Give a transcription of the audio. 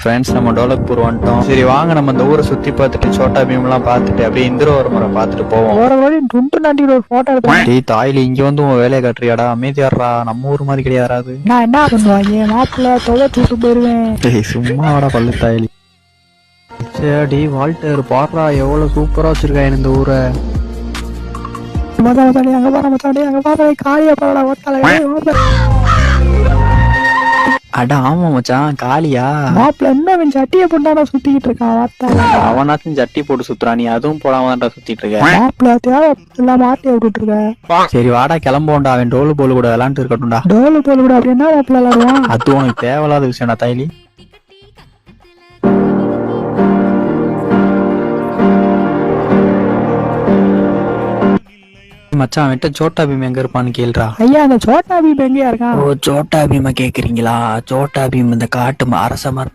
Friends, நம்ம டோலக்பூர் வந்துட்டோம். சரி வாங்க நம்ம இந்த ஊரை சுத்தி பார்த்துட்டு சோட்டா பீம் எல்லாம் பார்த்துட்டு அப்படியே இந்திர ஒரு முறை பார்த்துட்டு போவோம். ஒரு வாட்டி டுண்டு நாட்டியோட ஒரு போட்டோ எடுத்தேன். டேய் தாயில இங்க வந்து உன் வேலையை காட்டுறியாடா? அமைதியாடுறா, நம்ம ஊர் மாதிரி கிடையாதாது. நான் என்ன பண்ணுவாங்க மாப்பிள்ள துவைச்சு விட்டு போயிருவேன். டேய் சும்மாடா பல்லு தாயிலி. சரி வால்டர் பாடுறா, எவ்வளவு சூப்பரா வச்சிருக்கா இந்த ஊரை. மச்சாடி அங்க பாரு, மச்சாடி அங்க பாரு, காளியா பாருடா ஓட்டால. அட ஆமா மச்சான், காளியா? மாப்பிள்ள என்ன அவன் சட்டியை போட்டானா சுத்திக்கிட்டு இருக்கான் வார்த்தால. அவனாச்சும் ஜட்டி போட்டு சுத்துறா, நீ அதுவும் போடாம தான்டா சுத்திட்டு இருக்க. மாப்பிள்ள தேவை இல்லாம ஆட்டிய விட்டுட்டு இருக்க. சரி வாடா கிளம்போண்டா, அவன் டோலு போல் கூட விளாண்டு இருக்கட்டும்டா. டோலு போல் கூட அப்படின்னா மாப்பிள்ள விளாடுவான். அது உனக்கு தேவையில்லாத விஷயம்டா தாயிலி. மச்சான் விட்ட சோட்டா பீம் எங்க இருப்பான்னு கேள்றா. ஐயா அந்த சோட்டா பீம் எங்கேயா இருக்கான்? ஓ சோட்டா பீமை கேக்குறீங்களா? சோட்டா பீம் இந்த காட்டு அரச மரம்